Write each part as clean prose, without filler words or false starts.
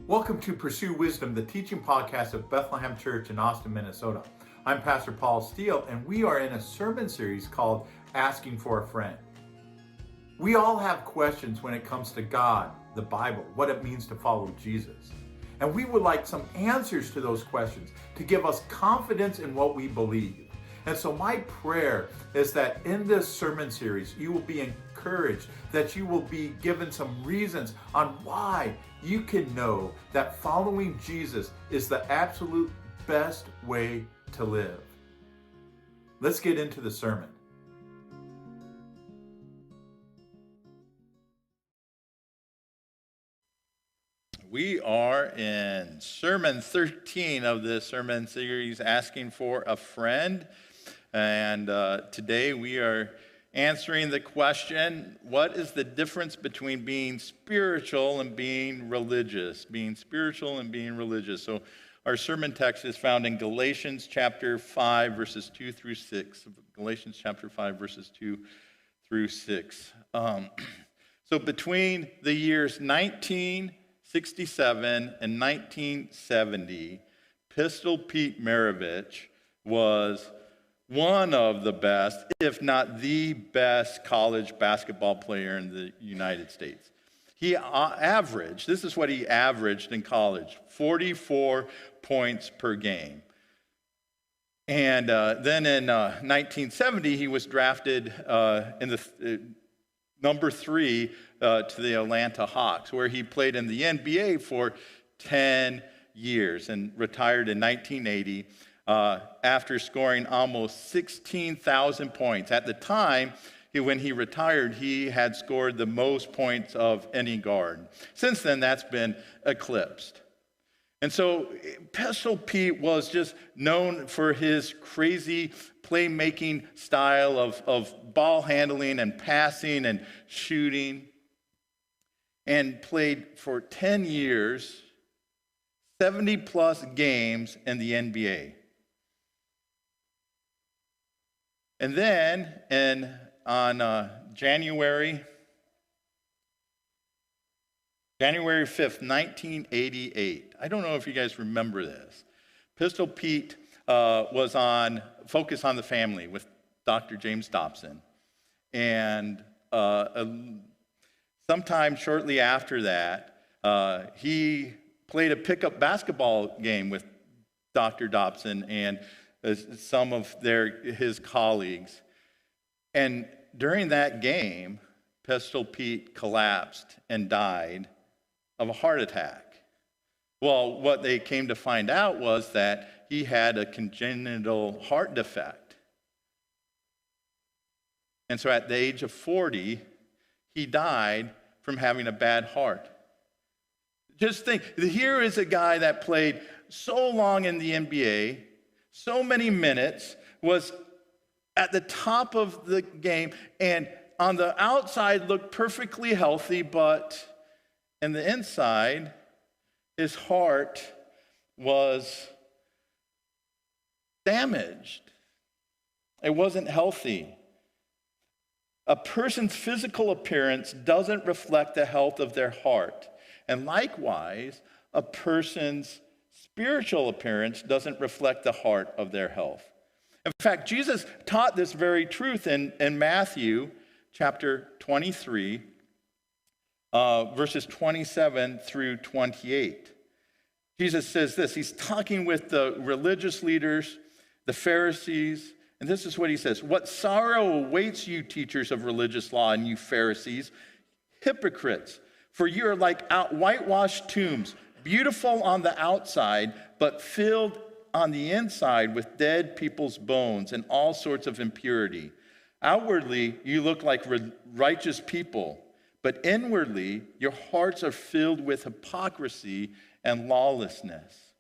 Welcome to Pursue Wisdom, the teaching podcast of Bethlehem Church in Austin, Minnesota. I'm Pastor Paul Steele, and we are in a sermon series called Asking for a Friend. We all have questions when it comes to God, the Bible, what it means to follow Jesus. And we would like some answers to those questions to give us confidence in what we believe. And so my prayer is that in this sermon series, you will be encouraged, that you will be given some reasons on why you can know that following Jesus is the absolute best way to live. Let's get into the sermon. We are in Sermon 13 of the sermon series, Asking for a Friend. And today we are answering the question, what is the difference between being spiritual and being religious? Being spiritual and being religious. So our sermon text is found in Galatians chapter 5, verses 2 through 6. Galatians chapter 5, verses 2 through 6. So between the years 1967 and 1970, Pistol Pete Maravich was one of the best, if not the best, college basketball player in the United States. He averaged, this is what he averaged in college, 44 points per game. And then in 1970, he was drafted in the number 3 to the Atlanta Hawks, where he played in the NBA for 10 years and retired in 1980. After scoring almost 16,000 points. At the time, when he retired, he had scored the most points of any guard. Since then, that's been eclipsed. And so Pistol Pete was just known for his crazy playmaking style of ball handling and passing and shooting, and played for 10 years, 70-plus games in the NBA. And then on January 5th, 1988, I don't know if you guys remember this, Pistol Pete was on Focus on the Family with Dr. James Dobson. And sometime shortly after that, he played a pickup basketball game with Dr. Dobson and some of his colleagues. And during that game, Pistol Pete collapsed and died of a heart attack. Well, what they came to find out was that he had a congenital heart defect. And so at the age of 40, he died from having a bad heart. Just think, here is a guy that played so long in the NBA, so many minutes, was at the top of the game, and on the outside looked perfectly healthy, but in the inside, his heart was damaged. It wasn't healthy. A person's physical appearance doesn't reflect the health of their heart. And likewise, a person's spiritual appearance doesn't reflect the heart of their health. In fact, Jesus taught this very truth in Matthew chapter 23, verses 27 through 28. Jesus says this. He's talking with the religious leaders, the Pharisees, and this is what he says. "What sorrow awaits you, teachers of religious law, and you Pharisees, hypocrites! For you are like whitewashed tombs, beautiful on the outside, but filled on the inside with dead people's bones and all sorts of impurity. Outwardly, you look like righteous people, but inwardly, your hearts are filled with hypocrisy and lawlessness."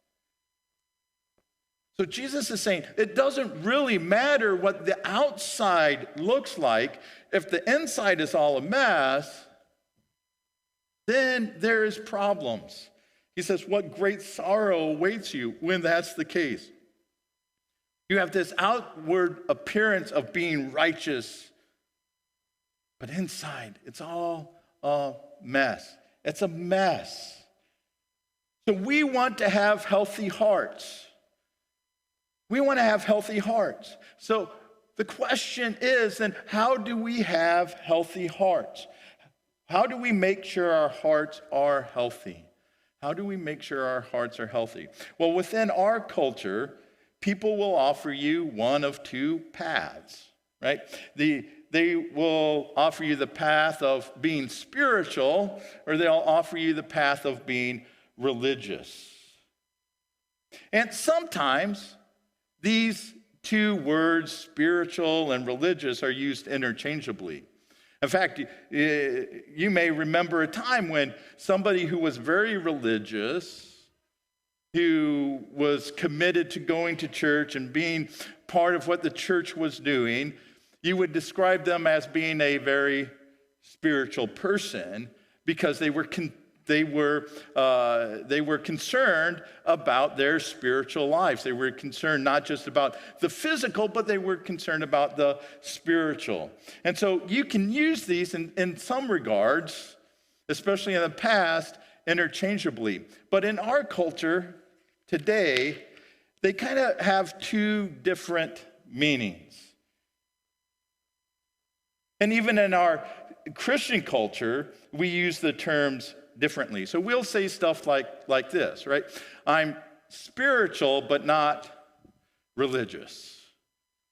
So Jesus is saying, it doesn't really matter what the outside looks like. If the inside is all a mess, then there is problems. He says, what great sorrow awaits you when that's the case. You have this outward appearance of being righteous, but inside, it's all a mess. It's a mess. So we want to have healthy hearts. We want to have healthy hearts. So the question is then, how do we have healthy hearts? How do we make sure our hearts are healthy? How do we make sure our hearts are healthy? Well, within our culture, people will offer you one of two paths, right? They will offer you the path of being spiritual, or they'll offer you the path of being religious. And sometimes these two words, spiritual and religious, are used interchangeably. In fact, you may remember a time when somebody who was very religious, who was committed to going to church and being part of what the church was doing, you would describe them as being a very spiritual person because they were concerned about their spiritual lives. They were concerned not just about the physical, but they were concerned about the spiritual. And so you can use these in some regards, especially in the past, interchangeably. But in our culture today, they kind of have two different meanings. And even in our Christian culture, we use the terms differently. So we'll say stuff like this, right? I'm spiritual, but not religious,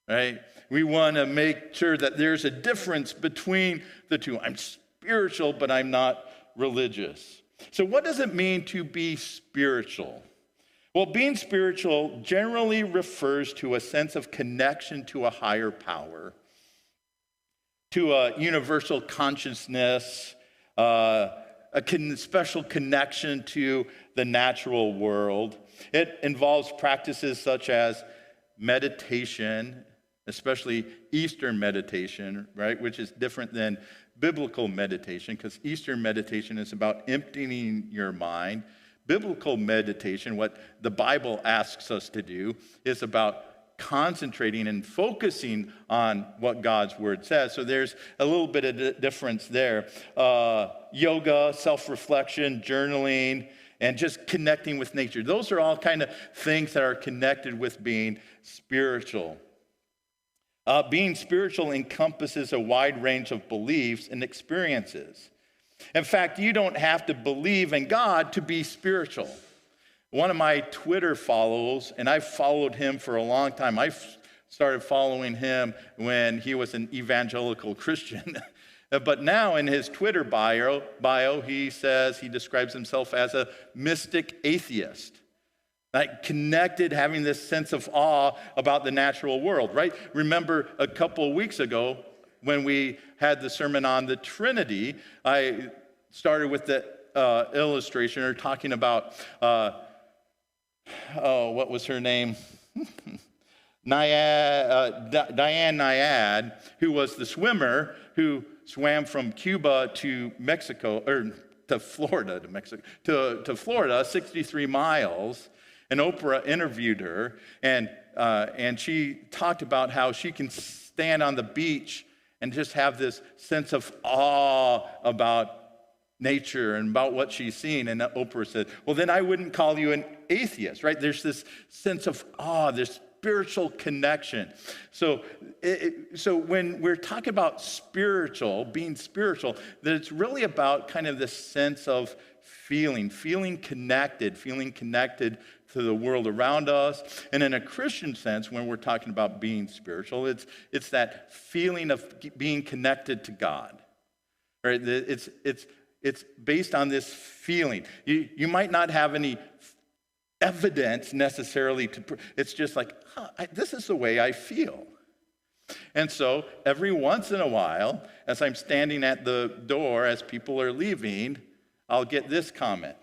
right? We want to make sure that there's a difference between the two. I'm spiritual, but I'm not religious. So what does it mean to be spiritual? Well, being spiritual generally refers to a sense of connection to a higher power, to a universal consciousness, a special connection to the natural world. It involves practices such as meditation, especially Eastern meditation, right, which is different than biblical meditation, because Eastern meditation is about emptying your mind. Biblical meditation, what the Bible asks us to do, is about concentrating and focusing on what God's word says. So there's a little bit of difference there. Yoga, self-reflection, journaling, and just connecting with nature. Those are all kind of things that are connected with being spiritual. Being spiritual encompasses a wide range of beliefs and experiences. In fact, you don't have to believe in God to be spiritual. One of my Twitter follows, and I've followed him for a long time. I started following him when he was an evangelical Christian. But now in his Twitter bio, he says he describes himself as a mystic atheist. Like connected, having this sense of awe about the natural world, right? Remember a couple of weeks ago when we had the sermon on the Trinity, I started with the illustration or talking about what was her name? Diane Nyad, who was the swimmer who swam from Cuba to Mexico, or to Florida, to Florida, 63 miles. And Oprah interviewed her, and she talked about how she can stand on the beach and just have this sense of awe about nature and about what she's seen. And Oprah said, well, then I wouldn't call you an atheist, right? There's this sense of awe, this spiritual connection. So when we're talking about being spiritual, that it's really about kind of this sense of feeling connected to the world around us. And in a Christian sense, when we're talking about being spiritual, it's that feeling of being connected to God. Right? It's based on this feeling. You might not have any evidence necessarily it's just like, this is the way I feel. And so every once in a while, as I'm standing at the door, as people are leaving, I'll get this comment.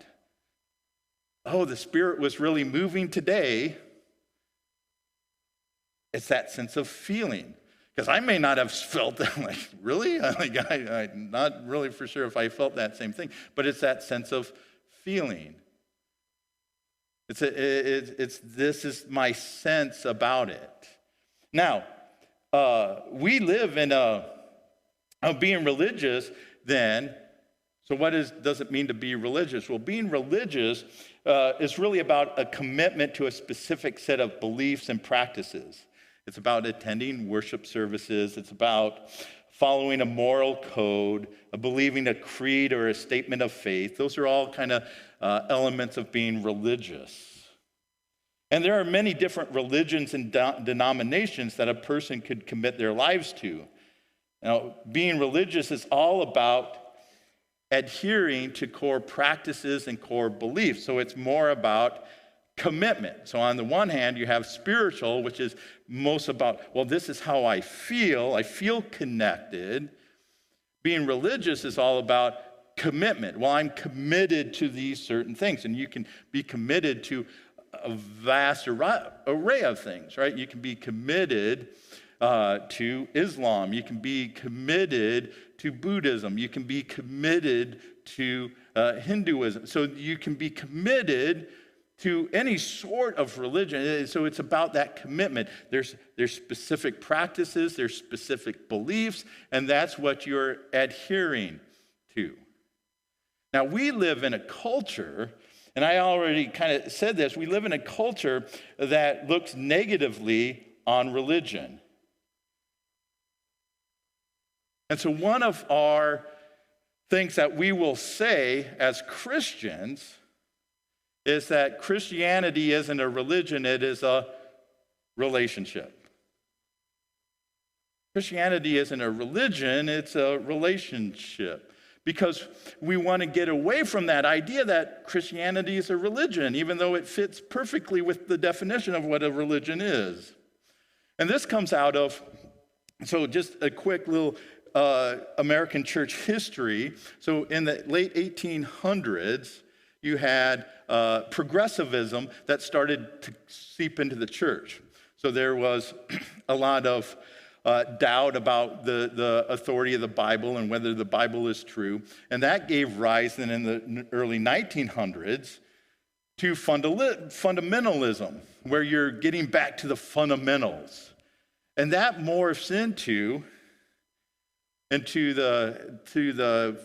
Oh, the Spirit was really moving today. It's that sense of feeling. Because I may not have felt that, like, really? I'm not really for sure if I felt that same thing. But it's that sense of feeling. This is my sense about it. Now, we live in being religious then. So what does it mean to be religious? Well, being religious is really about a commitment to a specific set of beliefs and practices. It's about attending worship services. It's about following a moral code, believing a creed or a statement of faith. Those are all kind of elements of being religious. And there are many different religions and denominations that a person could commit their lives to. Now, being religious is all about adhering to core practices and core beliefs. So it's more about commitment. So on the one hand, you have spiritual, which is most about, well, this is how I feel connected. Being religious is all about commitment. Well, I'm committed to these certain things, and you can be committed to a vast array of things, right? You can be committed to Islam. You can be committed to Buddhism. You can be committed to Hinduism. So you can be committed to any sort of religion. So it's about that commitment. There's specific practices, there's specific beliefs, and that's what you're adhering to. Now, we live in a culture, and I already kind of said this, we live in a culture that looks negatively on religion. And so one of our things that we will say as Christians is that Christianity isn't a religion, it is a relationship. Christianity isn't a religion, it's a relationship. Because we want to get away from that idea that Christianity is a religion, even though it fits perfectly with the definition of what a religion is. And this comes out of, so just a quick little American church history. So in the late 1800s, you had progressivism that started to seep into the church. So there was a lot of doubt about the authority of the Bible and whether the Bible is true. And that gave rise then in the early 1900s to fundamentalism, where you're getting back to the fundamentals. And that morphs into the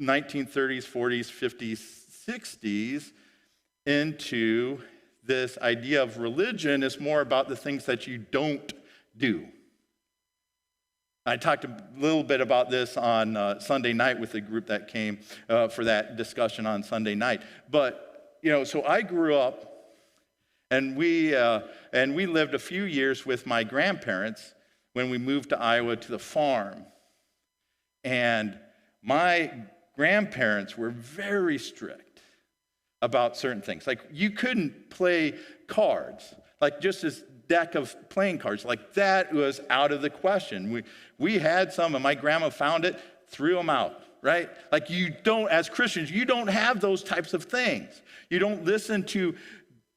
1930s, 40s, 50s, 60s into this idea of religion is more about the things that you don't do. I talked a little bit about this on Sunday night with the group that came for that discussion on Sunday night. But, so I grew up, and we lived a few years with my grandparents when we moved to Iowa to the farm. And my grandparents were very strict about certain things. Like, you couldn't play cards, like just this deck of playing cards. Like, that was out of the question. We had some, and my grandma found it, threw them out, right? Like, you don't, as Christians, you don't have those types of things. You don't listen to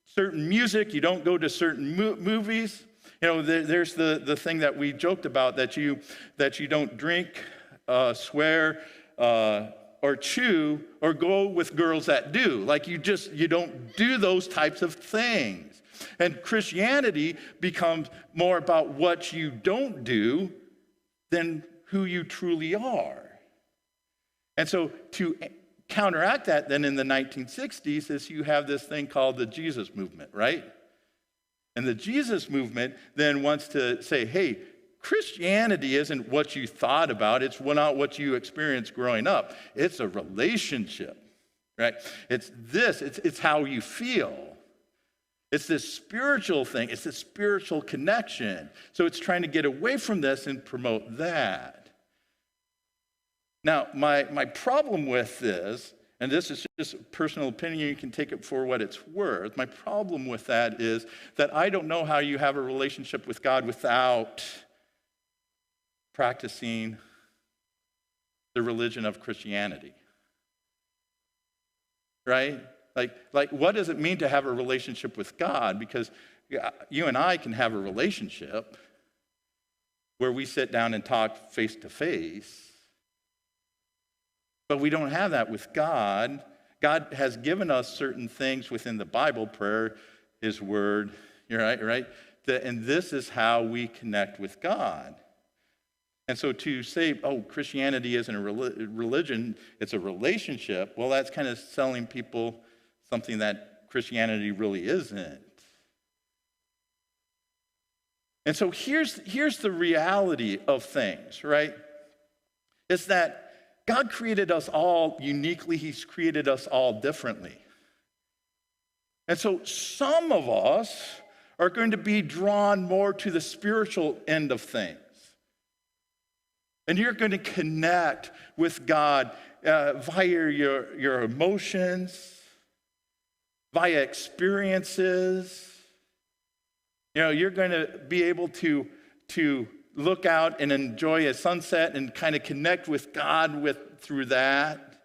certain music. You don't go to certain movies. There's the thing that we joked about, that you don't drink, swear, or chew, or go with girls that do. Like, you don't do those types of things. And Christianity becomes more about what you don't do than who you truly are. And so to counteract that, then in the 1960s, is you have this thing called the Jesus movement, right? And the Jesus movement then wants to say, hey, Christianity isn't what you thought about. It's not what you experienced growing up. It's a relationship, right? It's how you feel. It's this spiritual thing. It's this spiritual connection. So it's trying to get away from this and promote that. Now, my problem with this, and this is just a personal opinion, you can take it for what it's worth. My problem with that is that I don't know how you have a relationship with God without practicing the religion of Christianity. Right? Like, what does it mean to have a relationship with God? Because you and I can have a relationship where we sit down and talk face to face, but we don't have that with God. God has given us certain things within the Bible, prayer, His Word, right? And this is how we connect with God. And so to say, oh, Christianity isn't a religion, it's a relationship, well, that's kind of selling people something that Christianity really isn't. And so here's the reality of things, right? It's that God created us all uniquely. He's created us all differently. And so some of us are going to be drawn more to the spiritual end of things. And you're going to connect with God via your emotions, via experiences. You know, you're going to be able to look out and enjoy a sunset and kind of connect with God through that.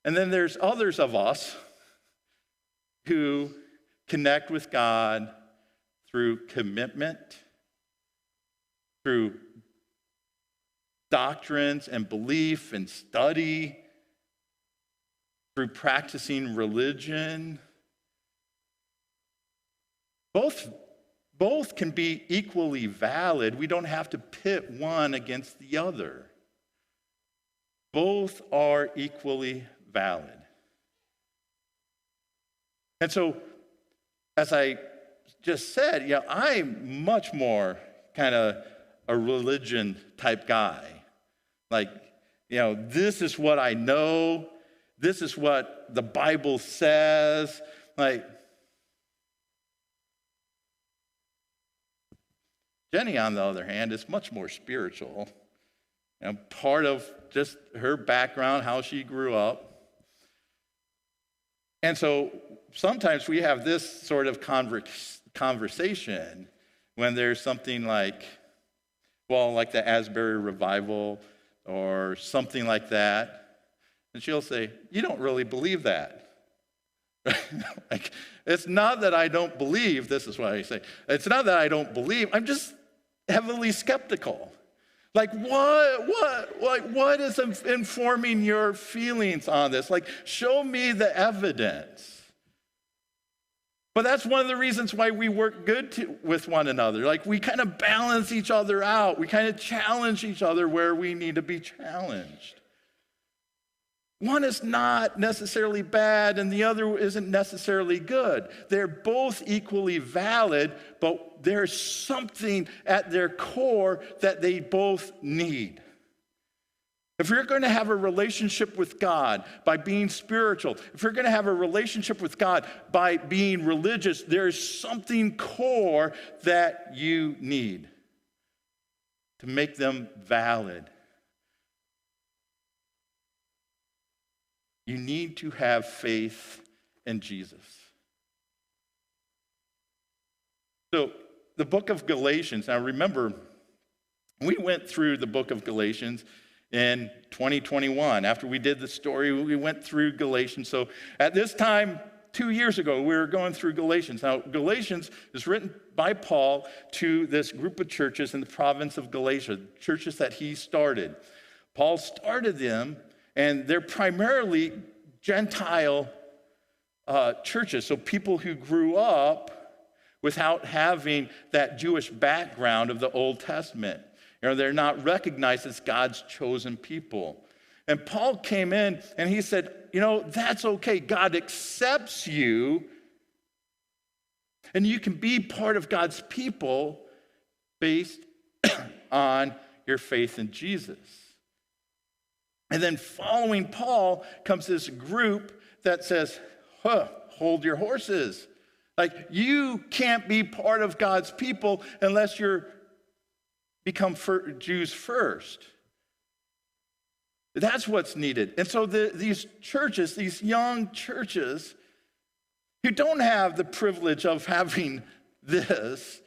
And then there's others of us who connect with God through commitment, through doctrines and belief and study, through practicing religion. Both can be equally valid. We don't have to pit one against the other. Both are equally valid. And so, as I just said, I'm much more kind of a religion type guy. Like, this is what I know. This is what the Bible says. Like, Jenny, on the other hand, is much more spiritual. Part of just her background, how she grew up. And so sometimes we have this sort of conversation when there's something like the Asbury Revival or something like that. And she'll say, "You don't really believe that." Like, it's not that I don't believe, this is what I say. It's not that I don't believe, I'm just heavily skeptical. Like, what is informing your feelings on this? Like, show me the evidence. But that's one of the reasons why we work good with one another. Like, we kind of balance each other out. We kind of challenge each other where we need to be challenged. One is not necessarily bad and the other isn't necessarily good. They're both equally valid, but there's something at their core that they both need. If you're going to have a relationship with God by being spiritual, if you're going to have a relationship with God by being religious, there's something core that you need to make them valid. You need to have faith in Jesus. So, the book of Galatians, now remember, we went through the book of Galatians in 2021. After we did the story, we went through Galatians. So, at this time, 2 years ago, we were going through Galatians. Now, Galatians is written by Paul to this group of churches in the province of Galatia, churches that he started. Paul started them, and they're primarily Gentile churches, so people who grew up without having that Jewish background of the Old Testament. They're not recognized as God's chosen people. And Paul came in and he said, that's okay. God accepts you, and you can be part of God's people based on your faith in Jesus. And then following Paul comes this group that says, hold your horses. Like, you can't be part of God's people unless you're become Jews first. That's what's needed. And so these churches, these young churches who don't have the privilege of having this,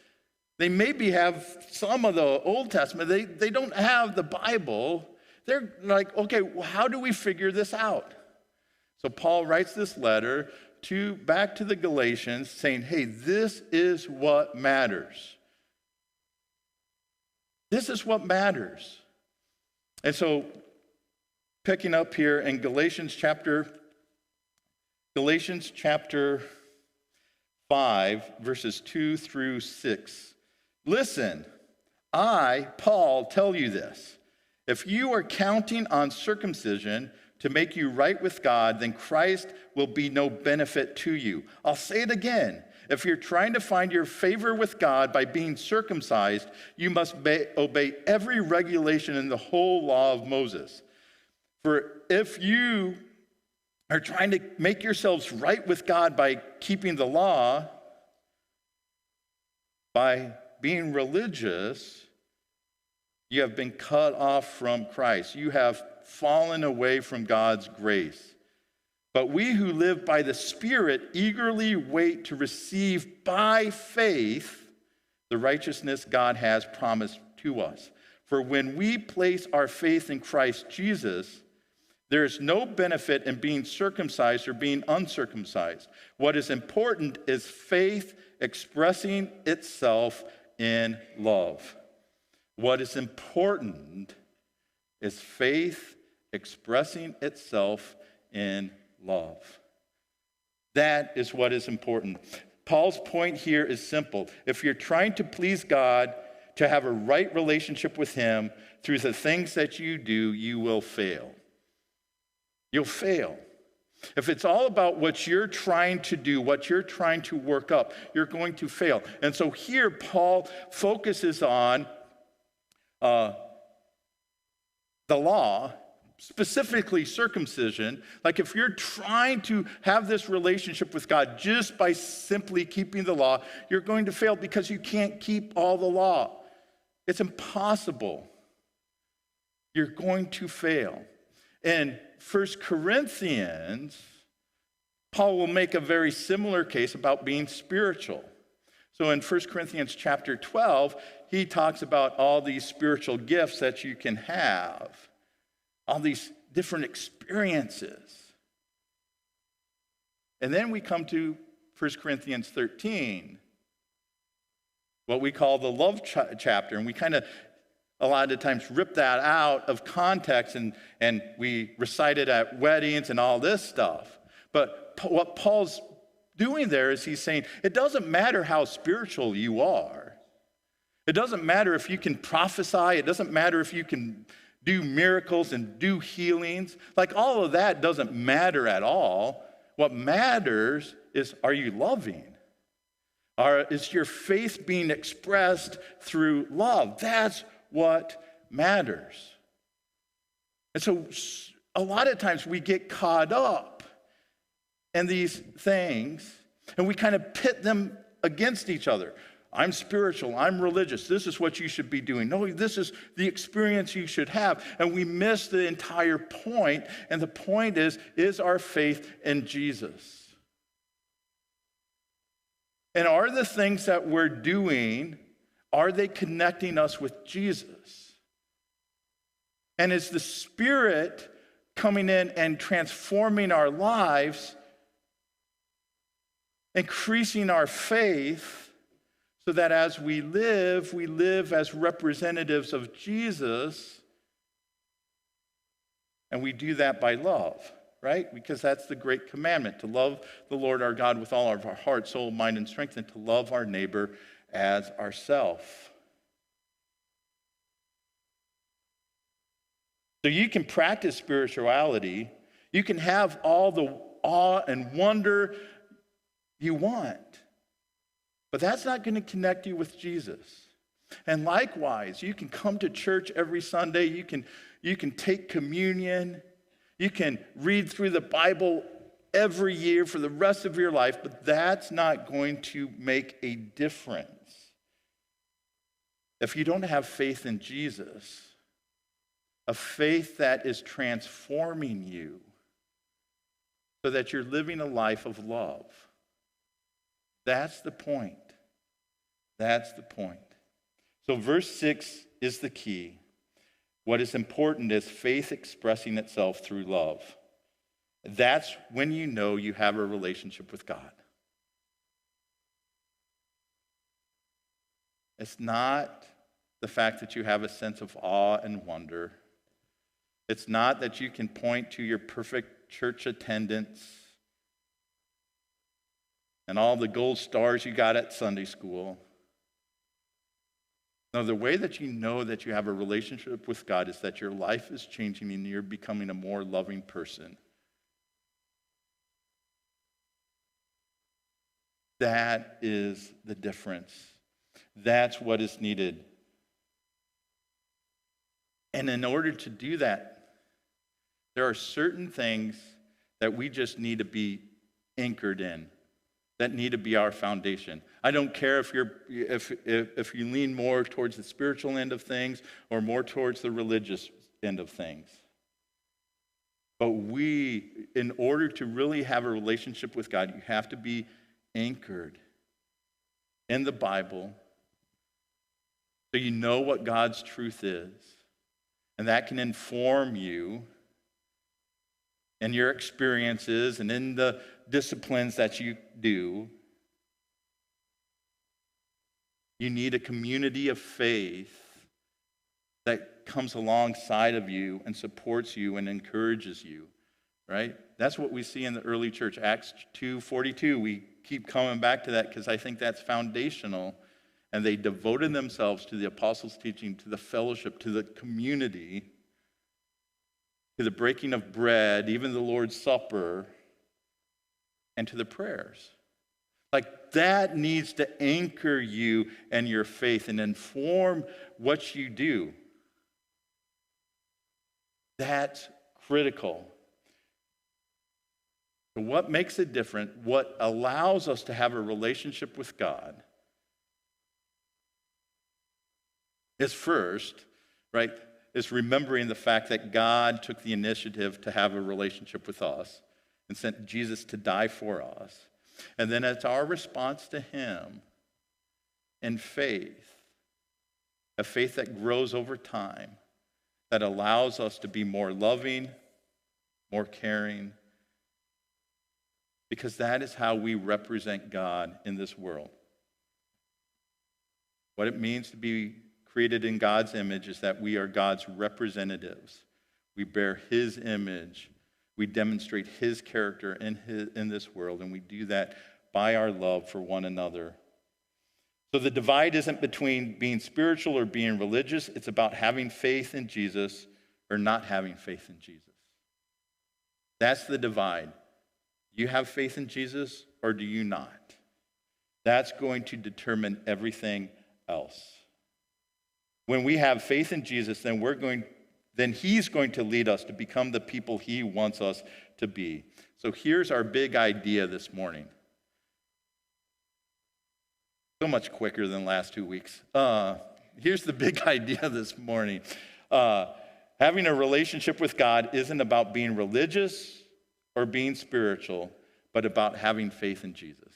they maybe have some of the Old Testament, they don't have the Bible. They're like, okay, well, how do we figure this out? So Paul writes this letter back to the Galatians saying, hey, this is what matters. This is what matters. And so picking up here in Galatians chapter 5, verses 2 through 6. Listen, I, Paul, tell you this. If you are counting on circumcision to make you right with God, then Christ will be no benefit to you. I'll say it again. If you're trying to find your favor with God by being circumcised, you must obey every regulation in the whole law of Moses. For if you are trying to make yourselves right with God by keeping the law, by being religious, you have been cut off from Christ. You have fallen away from God's grace. But we who live by the Spirit eagerly wait to receive by faith the righteousness God has promised to us. For when we place our faith in Christ Jesus, there is no benefit in being circumcised or being uncircumcised. What is important is faith expressing itself in love. What is important is faith expressing itself in love. That is what is important. Paul's point here is simple. If you're trying to please God, to have a right relationship with Him through the things that you do, you will fail. You'll fail. If it's all about what you're trying to do, what you're trying to work up, you're going to fail. And so here, Paul focuses on the law, specifically circumcision. Like if you're trying to have this relationship with God just by simply keeping the law, you're going to fail because you can't keep all the law. It's impossible. You're going to fail. In 1 Corinthians, Paul will make a very similar case about being spiritual. So in 1 Corinthians chapter 12, he talks about all these spiritual gifts that you can have, all these different experiences. And then we come to 1 Corinthians 13, what we call the love chapter, and we kind of a lot of times rip that out of context and we recite it at weddings and all this stuff. But what Paul's doing there is he's saying, it doesn't matter how spiritual you are. It doesn't matter if you can prophesy. It doesn't matter if you can do miracles and do healings. Like all of that doesn't matter at all. What matters is, are you loving? Is your faith being expressed through love? That's what matters. And so a lot of times we get caught up in these things and we kind of pit them against each other. I'm spiritual, I'm religious, this is what you should be doing. No, this is the experience you should have. And we miss the entire point. And the point is our faith in Jesus? And are the things that we're doing, are they connecting us with Jesus? And is the Spirit coming in and transforming our lives, increasing our faith, so that as we live as representatives of Jesus, and we do that by love, right? Because that's the great commandment, to love the Lord our God with all of our heart, soul, mind, and strength, and to love our neighbor as ourself. So you can practice spirituality. You can have all the awe and wonder you want. But that's not going to connect you with Jesus. And likewise, you can come to church every Sunday. You can take communion. You can read through the Bible every year for the rest of your life, but that's not going to make a difference if you don't have faith in Jesus, a faith that is transforming you so that you're living a life of love. That's the point. That's the point. So verse 6 is the key. What is important is faith expressing itself through love. That's when you know you have a relationship with God. It's not the fact that you have a sense of awe and wonder. It's not that you can point to your perfect church attendance and all the gold stars you got at Sunday school. No, the way that you know that you have a relationship with God is that your life is changing and you're becoming a more loving person. That is the difference. That's what is needed. And in order to do that, there are certain things that we just need to be anchored in, that need to be our foundation. I don't care if you lean more towards the spiritual end of things or more towards the religious end of things. But in order to really have a relationship with God, you have to be anchored in the Bible so you know what God's truth is. And that can inform you in your experiences and in the disciplines that you do. You need a community of faith that comes alongside of you and supports you and encourages you, right? That's what we see in the early church. Acts 2:42, we keep coming back to that because I think that's foundational. And they devoted themselves to the apostles' teaching, to the fellowship, to the community, to the breaking of bread, even the Lord's Supper, and to the prayers. Like that needs to anchor you and your faith and inform what you do. That's critical. So what makes it different, what allows us to have a relationship with God, is first, right, is remembering the fact that God took the initiative to have a relationship with us and sent Jesus to die for us. And then it's our response to him in faith, a faith that grows over time, that allows us to be more loving, more caring, because that is how we represent God in this world. What it means to be created in God's image is that we are God's representatives. We bear his image. We demonstrate his character in this world, and we do that by our love for one another. So the divide isn't between being spiritual or being religious. It's about having faith in Jesus or not having faith in Jesus. That's the divide. You have faith in Jesus or do you not? That's going to determine everything else. When we have faith in Jesus, then he's going to lead us to become the people he wants us to be. So here's our big idea this morning. So much quicker than the last 2 weeks. Here's the big idea this morning. Having a relationship with God isn't about being religious or being spiritual, but about having faith in Jesus.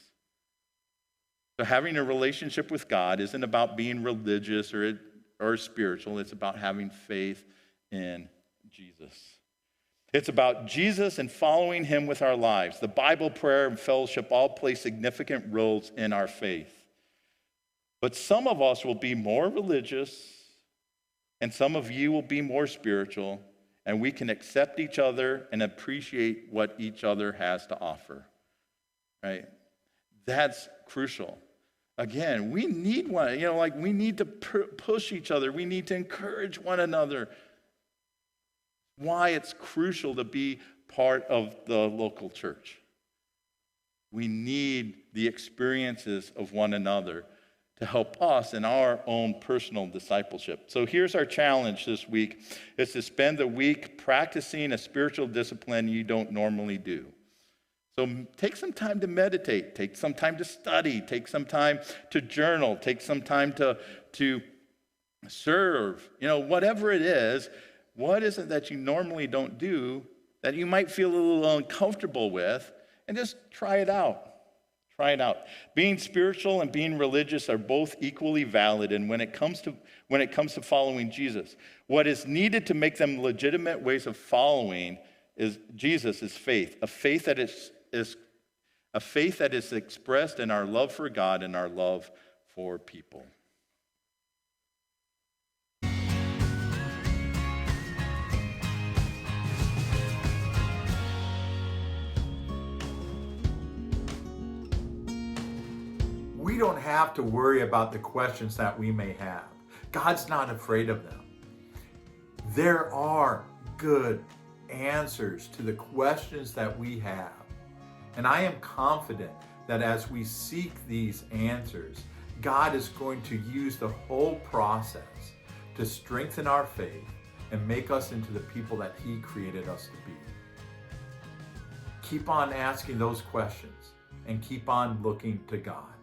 So having a relationship with God isn't about being religious or spiritual. It's about having faith in Jesus. It's about Jesus and following him with our lives. The Bible, prayer, and fellowship all play significant roles in our faith. But some of us will be more religious, and some of you will be more spiritual, and we can accept each other and appreciate what each other has to offer, right? That's crucial. Again, we need one, we need to push each other. We need to encourage one another. Why it's crucial to be part of the local church. We need the experiences of one another to help us in our own personal discipleship. So here's our challenge this week. It's to spend the week practicing a spiritual discipline you don't normally do. So take some time to meditate, take some time to study, take some time to journal, take some time to serve. Whatever it is, what is it that you normally don't do that you might feel a little uncomfortable with, and just try it out. Try it out. Being spiritual and being religious are both equally valid, and when it comes to following Jesus, what is needed to make them legitimate ways of following Jesus is faith. A faith that is expressed in our love for God and our love for people. We don't have to worry about the questions that we may have. God's not afraid of them. There are good answers to the questions that we have. And I am confident that as we seek these answers, God is going to use the whole process to strengthen our faith and make us into the people that He created us to be. Keep on asking those questions and keep on looking to God.